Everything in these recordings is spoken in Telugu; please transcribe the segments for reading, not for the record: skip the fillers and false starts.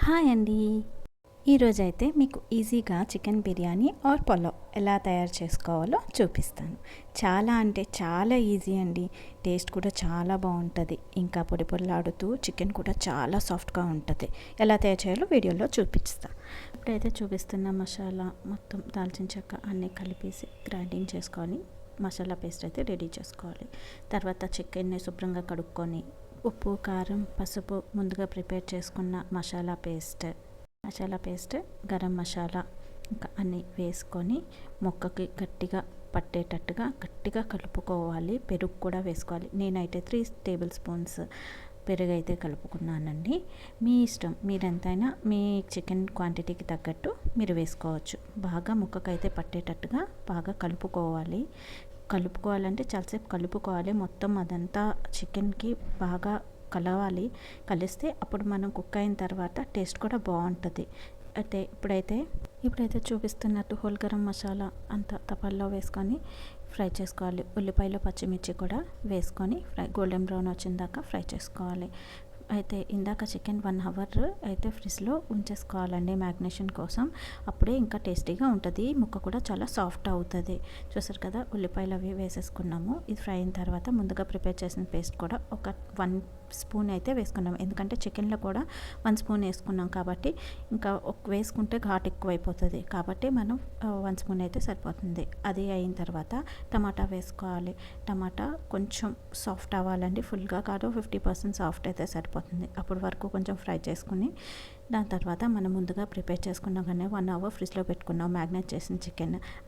హాయ్ అండి. ఈరోజైతే మీకు ఈజీగా చికెన్ బిర్యానీ ఆర్ పులావ్ ఎలా తయారు చేసుకోవాలో చూపిస్తాను. చాలా అంటే చాలా ఈజీ అండి. టేస్ట్ కూడా చాలా బాగుంటుంది. ఇంకా పొడి పొడిలాడుతూ చికెన్ కూడా చాలా సాఫ్ట్గా ఉంటుంది. ఎలా తయారు చేయాలో వీడియోలో చూపిస్తా. ఇప్పుడైతే చూపిస్తున్న మసాలా మొత్తం దాల్చిన చెక్క అన్నీ కలిపేసి గ్రైండింగ్ చేసుకొని మసాలా పేస్ట్ అయితే రెడీ చేసుకోవాలి. తర్వాత చికెన్ని శుభ్రంగా కడుక్కొని ఉప్పు, కారం, పసుపు ముందుగా ప్రిపేర్ చేసుకున్న మసాలా పేస్ట్, గరం మసాలా ఇంకా అన్నీ వేసుకొని మొక్కకి గట్టిగా పట్టేటట్టుగా గట్టిగా కలుపుకోవాలి. పెరుగు కూడా వేసుకోవాలి. నేనైతే 3 టేబుల్ స్పూన్స్ పెరుగు అయితే కలుపుకున్నానండి. మీ ఇష్టం, మీరెంతైనా మీ చికెన్ క్వాంటిటీకి తగ్గట్టు మీరు వేసుకోవచ్చు. బాగా ముక్కకైతే పట్టేటట్టుగా బాగా కలుపుకోవాలంటే చాలాసేపు కలుపుకోవాలి. మొత్తం అదంతా చికెన్కి బాగా కలవాలి. కలిస్తే అప్పుడు మనం కుక్ అయిన తర్వాత టేస్ట్ కూడా బాగుంటుంది. అయితే ఇప్పుడైతే చూపిస్తున్నట్టు హోల్ గరం మసాలా అంతా తపాల్లో వేసుకొని ఫ్రై చేసుకోవాలి. ఉల్లిపాయలు, పచ్చిమిర్చి కూడా వేసుకొని గోల్డెన్ బ్రౌన్ వచ్చిందాక ఫ్రై చేసుకోవాలి. అయితే ఇందాక చికెన్ 1 అవర్ అయితే ఫ్రిడ్జ్లో ఉంచేసుకోవాలండి మ్యాగ్నేషన్ కోసం. అప్పుడే ఇంకా టేస్టీగా ఉంటుంది. ముక్క కూడా చాలా సాఫ్ట్ అవుతుంది. చూసారు కదా, ఉల్లిపాయలు అవి వేసేసుకున్నాము. ఇది ఫ్రై అయిన తర్వాత ముందుగా ప్రిపేర్ చేసిన పేస్ట్ కూడా ఒక 1 స్పూన్ అయితే వేసుకున్నాము. ఎందుకంటే చికెన్లో కూడా 1 స్పూన్ వేసుకున్నాం కాబట్టి ఇంకా వేసుకుంటే ఘాట్ ఎక్కువైపోతుంది. కాబట్టి మనం 1 స్పూన్ అయితే సరిపోతుంది. అది అయిన తర్వాత టమాటా వేసుకోవాలి. టమాటా కొంచెం సాఫ్ట్ అవ్వాలండి, ఫుల్గా కాదు, 50% సాఫ్ట్ అయితే సరిపోతుంది. అప్పటి వరకు కొంచెం ఫ్రై చేసుకుని దాని తర్వాత మనం ముందుగా ప్రిపేర్ చేసుకున్నాం కానీ 1 అవర్ ఫ్రిడ్జ్లో పెట్టుకున్నాం మ్యాగ్నేట్ చేసిన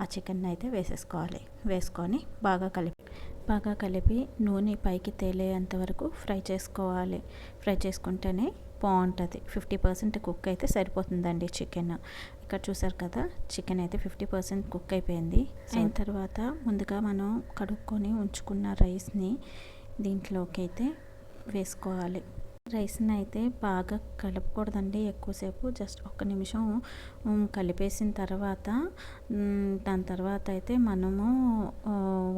ఆ చికెన్ అయితే వేసేసుకోవాలి. వేసుకొని బాగా కలిపి నూనె పైకి తేలేంత వరకు ఫ్రై చేసుకోవాలి. ఫ్రై చేసుకుంటేనే బాగుంటుంది. 50% కుక్ అయితే సరిపోతుందండి చికెన్. ఇక్కడ చూసారు కదా, చికెన్ అయితే 50% కుక్ అయిపోయింది. అయిన తర్వాత ముందుగా మనం కడుక్కొని ఉంచుకున్న రైస్ని దీంట్లోకి అయితే వేసుకోవాలి. రైస్ని అయితే బాగా కలపకూడదండి ఎక్కువసేపు, జస్ట్ 1 నిమిషం కలిపేసిన తర్వాత దాని తర్వాత అయితే మనము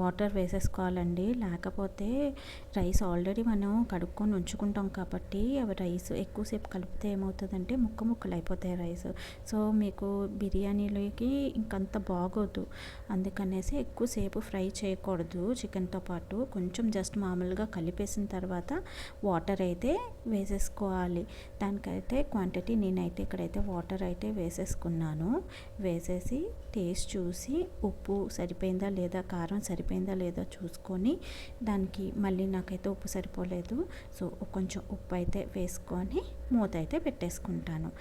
వాటర్ వేసేసుకోవాలండి. లేకపోతే రైస్ ఆల్రెడీ మనం కడుక్కొని ఉంచుకుంటాం కాబట్టి అవి రైస్ ఎక్కువసేపు కలిపితే ఏమవుతుందంటే ముక్కలు అయిపోతాయి రైస్. సో మీకు బిర్యానీలోకి ఇంకంత బాగోదు. అందుకనేసి ఎక్కువసేపు ఫ్రై చేయకూడదు. చికెన్తో పాటు కొంచెం జస్ట్ మామూలుగా కలిపేసిన తర్వాత వాటర్ అయితే వేసేసుకోవాలి. దానికైతే క్వాంటిటీ నేనైతే ఇక్కడైతే వాటర్ అయితే వేసేసుకున్నాను. వేసేసి టేస్ట్ చూసి ఉప్పు సరిపోయిందా లేదా, కారం సరిపోయిందా లేదా చూసుకొని దానికి మళ్ళీ నాకైతే ఉప్పు సరిపోలేదు. సో కొంచెం ఉప్పు అయితే వేసుకొని మూత అయితే పెట్టేసుకుంటాను.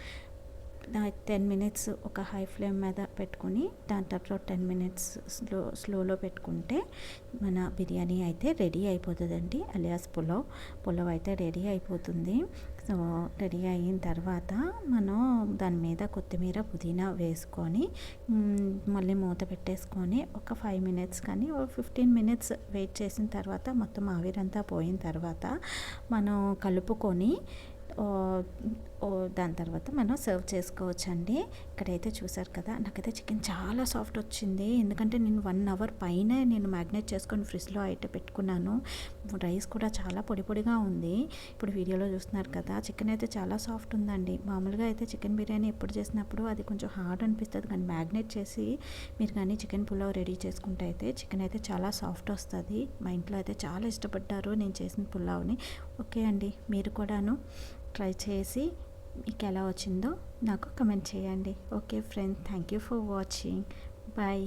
10 మినిట్స్ ఒక హై ఫ్లేమ్ మీద పెట్టుకొని దాని తర్వాత 10 మినిట్స్ స్లోలో పెట్టుకుంటే మన బిర్యానీ అయితే రెడీ అయిపోతుందండి. అలియాస్ పులావ్ అయితే రెడీ అయిపోతుంది. సో రెడీ అయిన తర్వాత మనం దాని మీద కొత్తిమీర, పుదీనా వేసుకొని మళ్ళీ మూత పెట్టేసుకొని ఒక 5 మినిట్స్ కానీ 15 మినిట్స్ వెయిట్ చేసిన తర్వాత మొత్తం ఆవిరంతా పోయిన తర్వాత మనం కలుపుకొని దాని తర్వాత మనం సర్వ్ చేసుకోవచ్చండి. ఇక్కడైతే చూసారు కదా, నాకైతే చికెన్ చాలా సాఫ్ట్ వచ్చింది. ఎందుకంటే నేను 1 అవర్ పైన మ్యాగ్నేట్ చేసుకొని ఫ్రిడ్జ్లో అయితే పెట్టుకున్నాను. రైస్ కూడా చాలా పొడిగా ఉంది. ఇప్పుడు వీడియోలో చూస్తున్నారు కదా, చికెన్ అయితే చాలా సాఫ్ట్ ఉందండి. మామూలుగా అయితే చికెన్ బిర్యానీ ఎప్పుడు చేసినప్పుడు అది కొంచెం హార్డ్ అనిపిస్తుంది, కానీ మ్యాగ్నేట్ చేసి మీరు కానీ చికెన్ పులావ్ రెడీ చేసుకుంటే అయితే చికెన్ అయితే చాలా సాఫ్ట్ వస్తుంది. మా ఇంట్లో అయితే చాలా ఇష్టపడ్డారు నేను చేసిన పులావ్ని. ఓకే అండి, మీరు కూడాను ట్రై చేసి మీకు ఎలా వచ్చిందో నాకు కమెంట్ చేయండి. Okay friends, thank you for watching. Bye.